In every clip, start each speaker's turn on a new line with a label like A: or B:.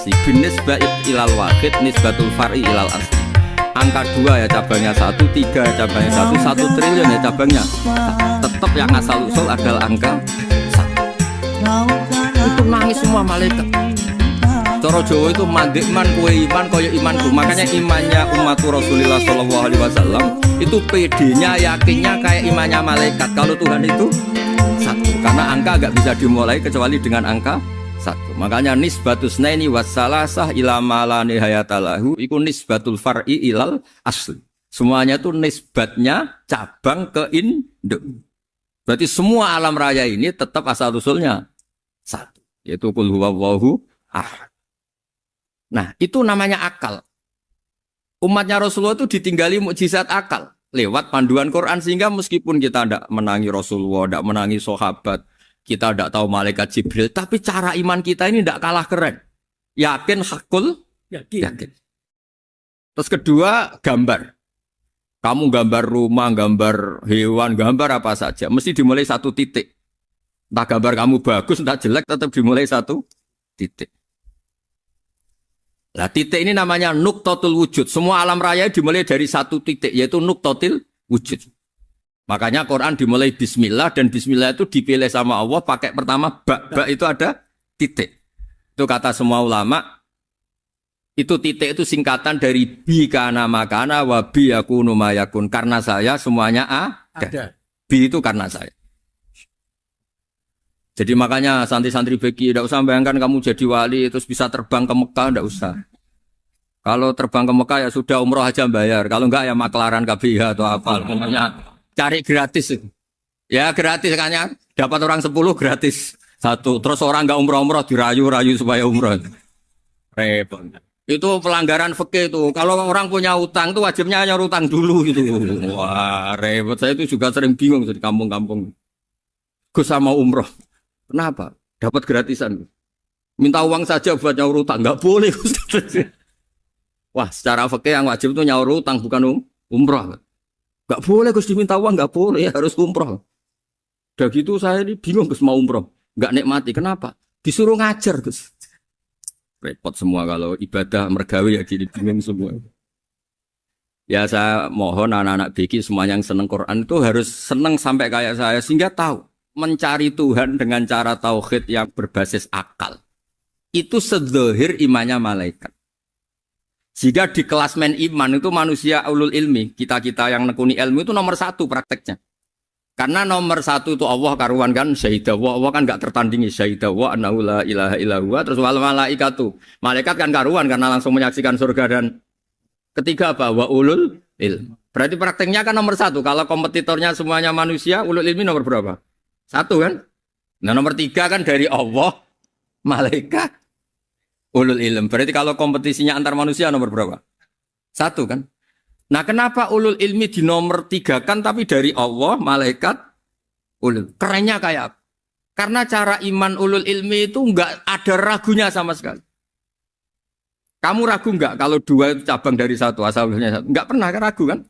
A: asli. Binisbah ilal wahid nisbatul far'i ilal asli. Angka 2 ya cabangnya 1, 3 ya cabangnya 1, 1 triliun ya cabangnya. Tetap yang asal usul adalah angka 1. Itu nangis semua malaikat. Cara Jawa itu mandekman kue iman kaya imanku. Makanya imannya umat Rasulullah SAW itu PD-nya, yakinnya kayak imannya malaikat. Kalau Tuhan itu 1, karena angka agak bisa dimulai kecuali dengan angka 1. Makanya nisbatus naini wassalasah ila ma la nihayata lahu iku nisbatul far'i ilal asli. Semuanya itu nisbatnya cabang ke induk. Berarti semua alam raya ini tetap asal usulnya 1, yaitu qul huwallahu ahad. Nah, itu namanya akal. Umatnya Rasulullah itu ditinggali mukjizat akal lewat panduan Quran, sehingga meskipun kita tidak menangi Rasulullah, tidak menangi sahabat, kita tidak tahu malaikat Jibril, tapi cara iman kita ini tidak kalah keren. Yakin, hakul, yakin. Terus kedua, gambar. Kamu gambar rumah, gambar hewan, gambar apa saja, mesti dimulai 1 titik. Entah gambar kamu bagus, entah jelek, tetap dimulai 1 titik. Nah, titik ini namanya nuqtatul wujud. Semua alam raya dimulai dari 1 titik, yaitu nuqtatul wujud. Makanya Quran dimulai bismillah, dan bismillah itu dipilih sama Allah pakai pertama ba itu ada titik. Itu kata semua ulama, itu titik itu singkatan dari bi kana makana wa bi yakunu mayakun. Karena saya semuanya ada. Bi itu karena saya. Jadi makanya santri-santri beki tidak usah bayangkan kamu jadi wali terus bisa terbang ke Mekah, tidak usah. Kalau terbang ke Mekah ya sudah umroh aja bayar. Kalau enggak ya maklaran KBH atau apa. Pokoknya cari gratis. Ya gratis kan ya. Dapat orang 10 gratis 1. Terus orang enggak umroh-umroh dirayu-rayu supaya umroh. Repot. Itu pelanggaran fikih itu. Kalau orang punya utang itu wajibnya nyaur utang dulu gitu. Wah repot. Saya itu juga sering bingung di kampung-kampung. Gus sama umroh. Kenapa? Dapat gratisan. Minta uang saja buat nyaur utang. Enggak boleh. Wah, secara fikih yang wajib itu nyaur utang bukan umroh. Enggak boleh Gus diminta uang, enggak boleh, harus umroh. Udah gitu saya ini bingung Gus mau umroh. Enggak nikmati. Kenapa? Disuruh ngajar Gus. Repot semua kalau ibadah mergawe ya gini bingung semua. Ya saya mohon anak-anak BK semuanya yang seneng Quran itu harus seneng sampai kayak saya sehingga tahu mencari Tuhan dengan cara tauhid yang berbasis akal. Itu sedzahir imannya malaikat. Jika di klasmen iman itu manusia ulul ilmi, kita-kita yang nekuni ilmu itu nomor 1 prakteknya. Karena nomor 1 itu Allah karuan kan, syahidah wa, Allah kan gak tertandingi, syahidah wa annahu la ilaha illa huwa, terus wal malaikatu. Malaikat kan karuan karena langsung menyaksikan surga, dan ketiga apa? Wa ulul ilmi. Berarti prakteknya kan nomor 1. Kalau kompetitornya semuanya manusia, ulul ilmi nomor berapa? 1 kan? Nah nomor 3 kan dari Allah, malaikat, ulul ilm. Berarti kalau kompetisinya antar manusia nomor berapa? 1 kan? Nah kenapa ulul ilmi di nomor 3 kan tapi dari Allah, malaikat, ulul. Kerennya kayak apa? Karena cara iman ulul ilmi itu enggak ada ragunya sama sekali. Kamu ragu enggak kalau 2 itu cabang dari 1, asalnya 1? Enggak pernah ragu kan?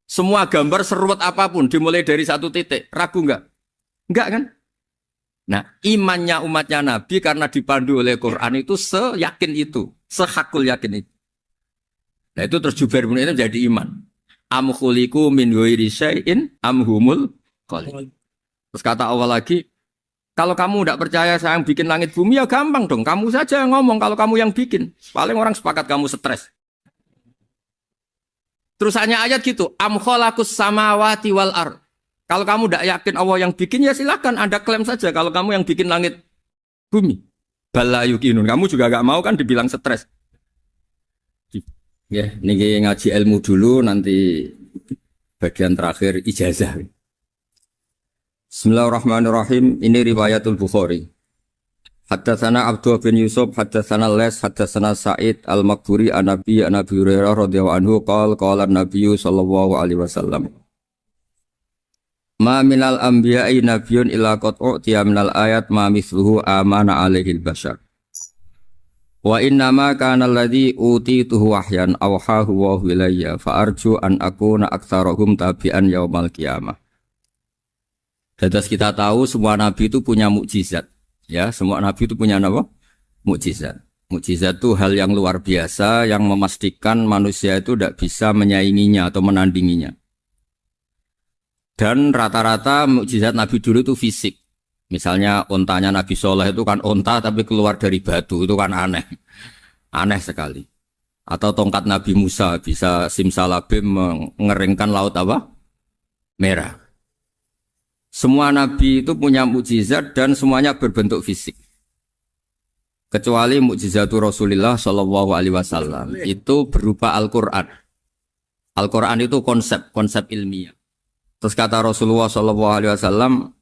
A: Semua gambar seruat apapun dimulai dari 1 titik. Ragu enggak? Enggak kan? Nah, imannya umatnya Nabi karena dipandu oleh Quran itu seyakin itu, sehakul yakin itu. Nah, itu terus Jubair bin Mut'im jadi iman. Am khuliqu min ghairi syai'in am humul khaliq. Terus kata Allah lagi, kalau kamu tidak percaya saya yang bikin langit bumi ya gampang dong, kamu saja yang ngomong kalau kamu yang bikin. Paling orang sepakat kamu stres. Terus hanya ayat gitu, am khalaqus samawati wal ardh. Kalau kamu tidak yakin Allah yang bikin, ya silakan Anda klaim saja kalau kamu yang bikin langit bumi. Bala yukinun. Kamu juga gak mau kan dibilang stres. Ya, ini ngaji ilmu dulu, nanti bagian terakhir ijazah. Bismillahirrahmanirrahim. Ini riwayatul Bukhari. Haddatsana Abdullah bin Yusuf, haddatsana Les, haddatsana Sa'id al-Maqburi an-Nabi Hurairah radhiyallahu anhu qala an-Nabiy sallallahu alaihi wasallam. Ma minal anbiya'i nabiyyun illa qad u'tiya minal ayat ma mithluhu amana alaihil bashar. Wa innama kana alladhi utituhu wahyan awhahu wa ilayya fa arju an akuna aktsarahum tabi'an yaumal qiyamah. Terus kita tahu semua nabi itu punya mukjizat. Ya, semua nabi itu punya apa? Mukjizat. Mukjizat itu hal yang luar biasa yang memastikan manusia itu tidak bisa menyainginya atau menandinginya. Dan rata-rata mukjizat Nabi dulu itu fisik. Misalnya ontanya Nabi Soleh itu kan onta tapi keluar dari batu, itu kan aneh. Aneh sekali. Atau tongkat Nabi Musa bisa simsalabim mengeringkan laut apa? Merah. Semua Nabi itu punya mukjizat dan semuanya berbentuk fisik. Kecuali mukjizatul Rasulullah Shallallahu Alaihi Wasallam itu berupa Al-Quran. Al-Quran itu konsep ilmiah. Terus kata Rasulullah Shallallahu Alaihi Wasallam,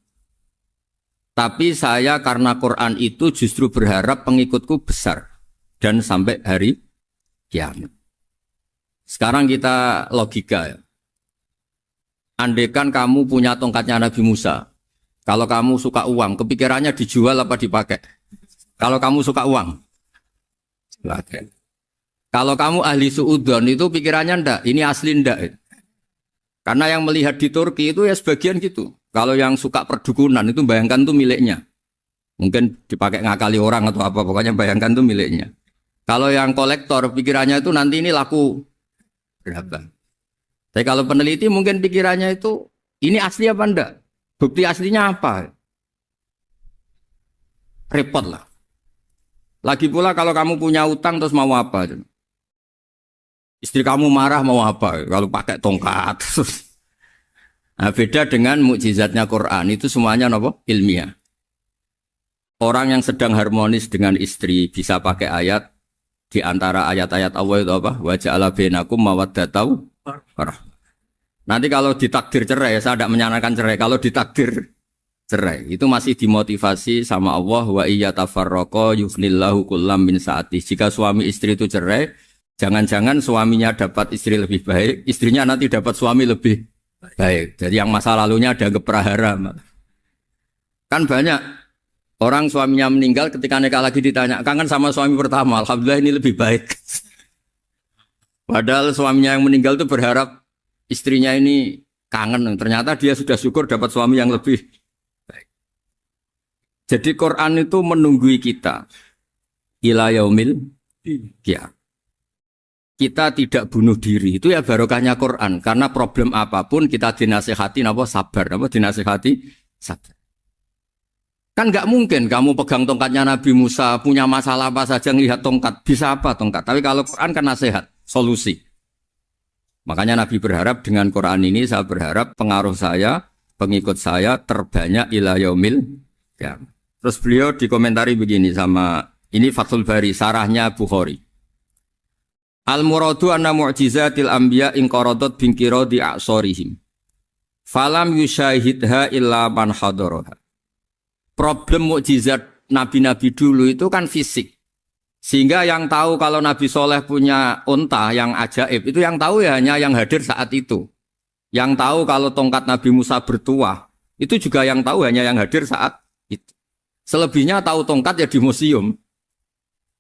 A: tapi saya karena Quran itu justru berharap pengikutku besar dan sampai hari kiamat. Sekarang kita logika ya. Andaikan kamu punya tongkatnya Nabi Musa, kalau kamu suka uang, kepikirannya dijual apa dipakai? Kalau kamu suka uang, pakai. Kalau kamu ahli suudon itu pikirannya ndak, ini asli ndak. Karena yang melihat di Turki itu ya sebagian gitu. Kalau yang suka perdukunan itu bayangkan tuh miliknya. Mungkin dipakai ngakali orang atau apa, pokoknya bayangkan tuh miliknya. Kalau yang kolektor pikirannya itu nanti ini laku berapa. Tapi kalau peneliti mungkin pikirannya itu ini asli apa ndak? Bukti aslinya apa? Repot lah. Lagi pula kalau kamu punya utang terus mau apa? Istri kamu marah mau apa? Kalau pakai tongkat. Nah, beda dengan mukjizatnya Quran itu semuanya apa? Ilmiah. Orang yang sedang harmonis dengan istri bisa pakai ayat di antara ayat-ayat Allah itu apa? Wa ja'ala bainakum mawaddatan warahmah. Nanti kalau ditakdir cerai, saya tidak menyarankan cerai. Kalau ditakdir cerai itu masih dimotivasi sama Allah wa iya tafarraqa yufnillahu kullam min saati. Jika suami istri itu cerai, jangan-jangan suaminya dapat istri lebih baik, istrinya nanti dapat suami lebih baik. Jadi yang masa lalunya ada keprahara. Kan banyak orang suaminya meninggal ketika nikah lagi ditanya, kangen sama suami pertama, alhamdulillah ini lebih baik. Padahal suaminya yang meninggal itu berharap istrinya ini kangen, ternyata dia sudah syukur dapat suami yang lebih. Jadi Quran itu menunggui kita ila yaumil qiyamah. Kita tidak bunuh diri, itu ya barokahnya Quran. Karena problem apapun kita dinasihati apa sabar, apa dinasihati sabar. Kan nggak mungkin kamu pegang tongkatnya Nabi Musa, punya masalah apa saja ngelihat tongkat, bisa apa tongkat. Tapi kalau Quran kan nasihat, solusi. Makanya Nabi berharap dengan Quran ini, saya berharap pengaruh saya, pengikut saya terbanyak ila yaumil qiyamah. Terus beliau dikomentari begini sama, ini Fathul Bari, sarahnya Bukhari. Al-muradu anna mu'jizatil anbiya inqaradot binqiradi a'sorihim. Falam yushahidha illa man hadaraha. Problem mukjizat nabi-nabi dulu itu kan fisik. Sehingga yang tahu kalau Nabi Soleh punya unta yang ajaib, itu yang tahu ya hanya yang hadir saat itu. Yang tahu kalau tongkat Nabi Musa bertuah, itu juga yang tahu hanya yang hadir saat itu. Selebihnya tahu tongkat ya di museum.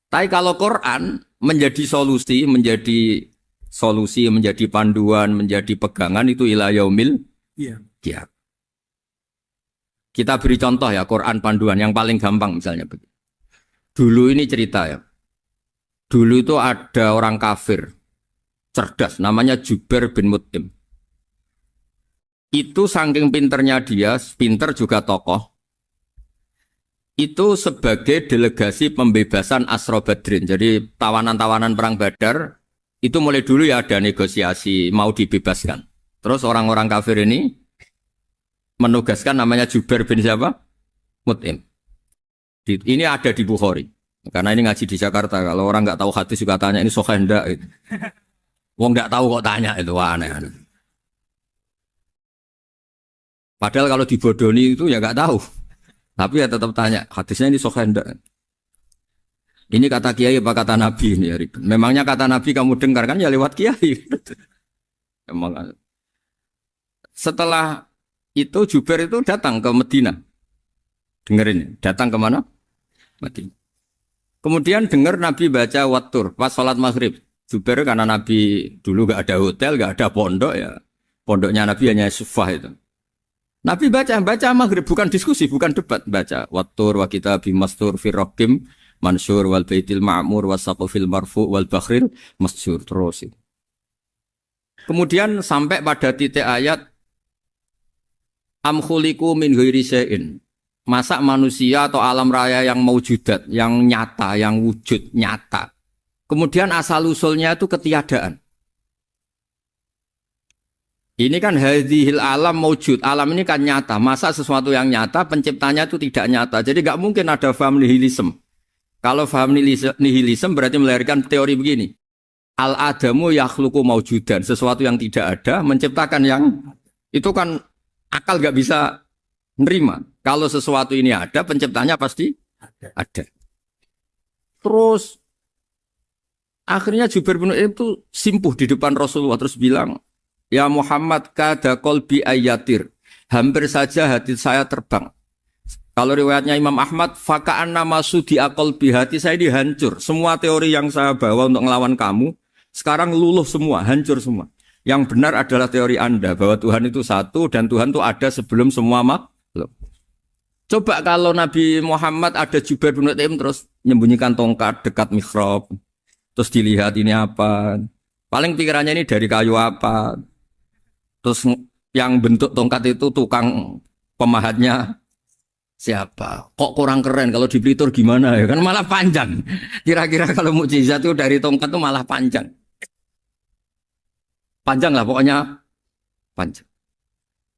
A: Tapi kalau Quran menjadi solusi, menjadi panduan, menjadi pegangan itu ila yaumil qiyamah. Kita beri contoh ya Quran panduan yang paling gampang misalnya begitu. Dulu ini cerita ya. Dulu itu ada orang kafir cerdas namanya Jubair bin Mut'im. Itu saking pinternya dia, pinter juga tokoh. Itu sebagai delegasi pembebasan Asra Badrin. Jadi tawanan-tawanan perang Badar itu mulai dulu ya ada negosiasi mau dibebaskan. Terus orang-orang kafir ini menugaskan namanya Jubair bin siapa? Mut'im. Ini ada di Bukhari. Karena ini ngaji di Jakarta. Kalau orang nggak tahu hadis juga tanya ini sahih enggak gitu. Wong nggak tahu kok tanya itu aneh-aneh. Padahal kalau dibodoni itu ya nggak tahu. Tapi ya tetap tanya, hadisnya ini sahih enggak? Ini kata kiai apa kata nabi ini? Memangnya kata nabi kamu dengar kan ya lewat kiai. Emang. Setelah itu Jubair itu datang ke Medina. Dengerin, datang ke mana? Medina. Kemudian dengar Nabi baca Wattur pas sholat maghrib. Jubair karena Nabi dulu gak ada hotel, gak ada pondok ya. Pondoknya Nabi hanya sufah itu. Nabi baca maghrib, bukan diskusi, bukan debat. Baca Wattur wa kita bimastur firrokim mansur wal baitil ma'mur was saqfil marfu wal bakhril masjur terus. Kemudian sampai pada titik ayat am khuliqu min ghairi syai'in. Masa manusia atau alam raya yang maujudat, yang nyata, yang wujud nyata. Kemudian asal usulnya itu ketiadaan. Ini kan hadhil alam maujud. Alam ini kan nyata. Masa sesuatu yang nyata penciptanya itu tidak nyata. Jadi nggak mungkin ada faham nihilisme. Kalau faham nihilisme berarti melahirkan teori begini. Al-adamu yakhluqu maujudan. Sesuatu yang tidak ada menciptakan yang itu kan akal nggak bisa nerima. Kalau sesuatu ini ada, penciptanya pasti ada. Terus akhirnya Jubair bin Mut'im itu simpuh di depan Rasulullah terus bilang, "Ya Muhammad kada qalbi ayatir." Hampir saja hati saya terbang. Kalau riwayatnya Imam Ahmad, faka'anna masudi aqalbi, hati saya dihancur. Semua teori yang saya bawa untuk ngelawan kamu sekarang luluh semua, hancur semua. Yang benar adalah teori Anda bahwa Tuhan itu satu dan Tuhan itu ada sebelum semua makhluk. Coba kalau Nabi Muhammad ada Jubair bin Mut'im terus menyembunyikan tongkat dekat mihrab. Terus dilihat ini apa. Paling pikirannya ini dari kayu apa. Terus yang bentuk tongkat itu tukang pemahatnya siapa. Kok kurang keren kalau di Blitur gimana ya. Kan malah panjang. Kira-kira kalau mukjizat itu dari tongkat itu malah panjang. Panjang lah pokoknya. Panjang.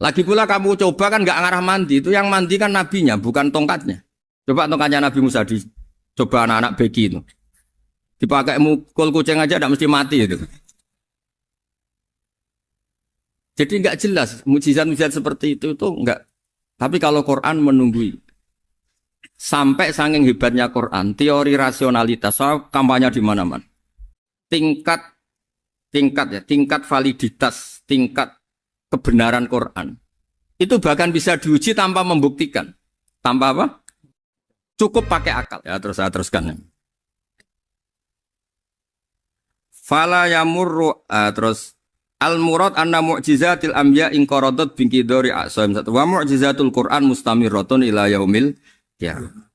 A: Lagi pula kamu coba kan nggak ngarah mandi. Itu yang mandi kan nabinya, bukan tongkatnya. Coba tongkatnya Nabi Musa coba anak-anak beki itu. Dipakai mukul kucing aja tidak mesti mati itu. Jadi nggak jelas mukjizat-mukjizat seperti itu nggak. Tapi kalau Quran menunggui. Sampai saking hebatnya Quran, teori rasionalitas, kampanye di mana-mana. Tingkat validitas, tingkat kebenaran Quran itu bahkan bisa diuji tanpa membuktikan. Tanpa apa? Cukup pakai akal. Ya, terus saya teruskan. Fala yamurru terus al-murad anna mu'jizatil anbiya in qaradat bi qidari asam wa mu'jizatul Quran mustamirratun ila yaumil qiyamah.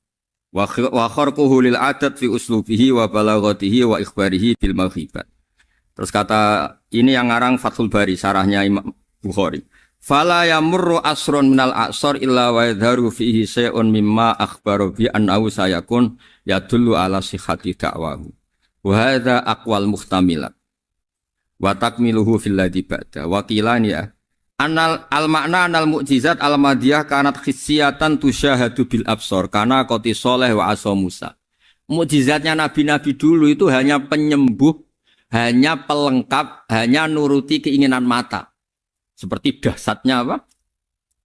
A: Wa kharquhu lil adat fi uslubihi wa balaghatihi wa ikhbarihi bil mawhibat. Terus kata ini yang ngarang Fathul Bari, sarahnya Imam Bukhari. Fala yamurru asrun minal a'sar illa wa yadharu fihi syai'un mimma akhbaru bi annahu sayakun yadullu ala sihhati da'wahu. Wa hadza aqwal muhtamilat. Wa takmiluhu fil ladzi ba'da. Wa qilani ya. Anal al-ma'na anal mu'jizat al-madiyah kanat khissiyatan tusyahadu bil absar kana qati Shalih wa asa Musa. Mukjizatnya nabi-nabi dulu itu hanya penyembuh, hanya pelengkap, hanya nuruti keinginan mata. Seperti dahsyatnya apa?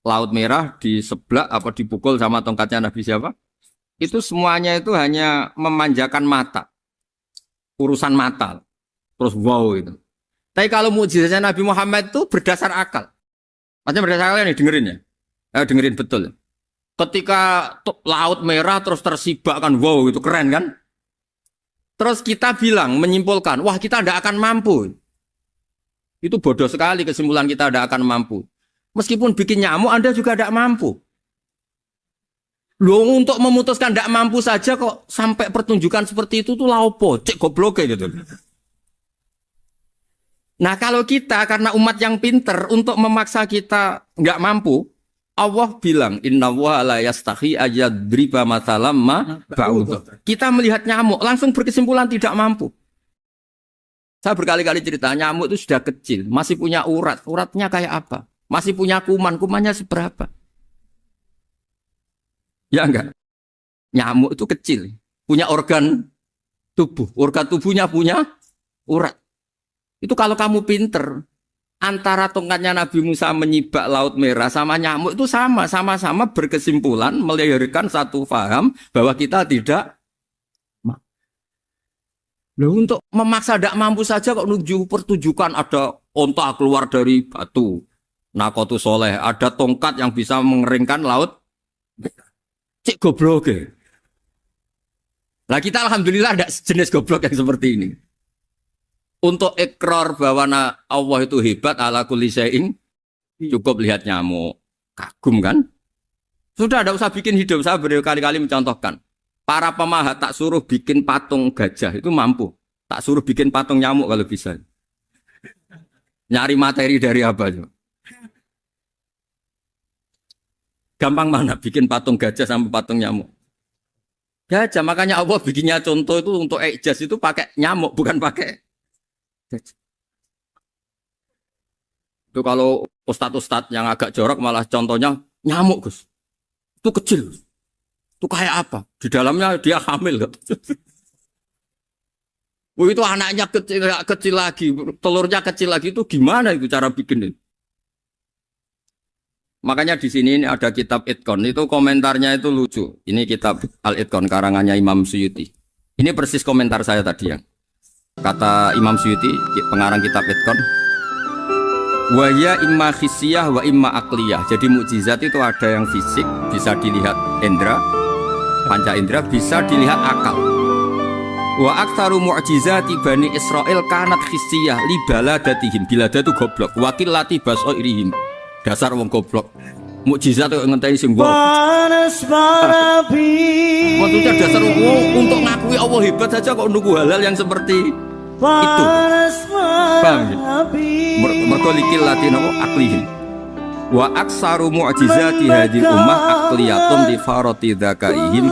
A: Laut Merah di sebelah apa dipukul sama tongkatnya Nabi siapa? Itu semuanya itu hanya memanjakan mata. Urusan mata. Terus wow itu. Tapi kalau mukjizatnya Nabi Muhammad itu berdasar akal. Maksudnya berdasar akal nih dengerin ya. Dengerin betul. Ketika Laut Merah terus tersibak kan wow itu keren kan? Terus kita bilang menyimpulkan, wah kita tidak akan mampu. Itu bodoh sekali kesimpulan kita tidak akan mampu. Meskipun bikin nyamuk Anda juga tidak mampu. Loh untuk memutuskan tidak mampu saja kok sampai pertunjukan seperti itu tuh laopo, cek goblok gitu. Nah kalau kita karena umat yang pinter untuk memaksa kita nggak mampu, Allah bilang innallaha la yastahi ayadriba mathalam ma ba'ud. Kita melihat nyamuk langsung berkesimpulan tidak mampu. Saya berkali-kali cerita nyamuk itu sudah kecil, masih punya urat. Uratnya kayak apa? Masih punya kuman, kumannya seberapa? Ya enggak? Nyamuk itu kecil, punya organ tubuh. Organ tubuhnya punya urat. Itu kalau kamu pinter, antara tongkatnya Nabi Musa menyibak Laut Merah sama nyamuk itu sama-sama berkesimpulan melahirkan satu faham bahwa kita tidak. Loh untuk memaksa tidak mampu saja kok menuju pertunjukan ada onta keluar dari batu. Naqatu Shalih, ada tongkat yang bisa mengeringkan laut. Cik goblok ya. Lah kita alhamdulillah ada jenis goblok yang seperti ini. Untuk ikrar bahwa Allah itu hebat ala kulli syai'in, cukup lihat nyamuk. Kagum kan? Sudah tidak usah bikin hidup, saya berkali-kali mencontohkan. Para pemahat tak suruh bikin patung gajah itu mampu. Tak suruh bikin patung nyamuk kalau bisa. Nyari materi dari apa coba? Gampang mana bikin patung gajah sampai patung nyamuk? Gajah, makanya Allah bikinnya contoh itu untuk ijaz itu pakai nyamuk, bukan pakai gajah. Itu kalau ustadz-ustadz yang agak jorok malah contohnya nyamuk, Gus. Itu kecil. Itu kayak apa? Di dalamnya dia hamil. Oh, itu anaknya kecil, kecil lagi, telurnya kecil lagi, itu gimana itu cara bikin itu? Makanya di sini ini ada kitab Itqon, itu komentarnya itu lucu. Ini kitab Al-Itqon karangannya Imam Suyuti. Ini persis komentar saya tadi ya. Kata Imam Suyuti, pengarang kitab Itqon, wa ya imma khissiyah wa imma akliyah. Jadi mukjizat itu ada yang fisik, bisa dilihat indra, panca indra, bisa dilihat akal. Wa aktsaru mu'jizati Bani Israil kanat khissiyah li baladatihim. Biladatu goblok, wakilati basairihim. Dasar wong goblok. Mukjizat kok ngenteni sing wong. Maksudnya dasar wong untuk ngakui Allah hebat saja kok nunggu hal-hal yang seperti itu. Paham ya? Mergo likil latino aklihim. Wa aktsaru mu'jizati hadhil ummah aqliyatun li farati dzakarihim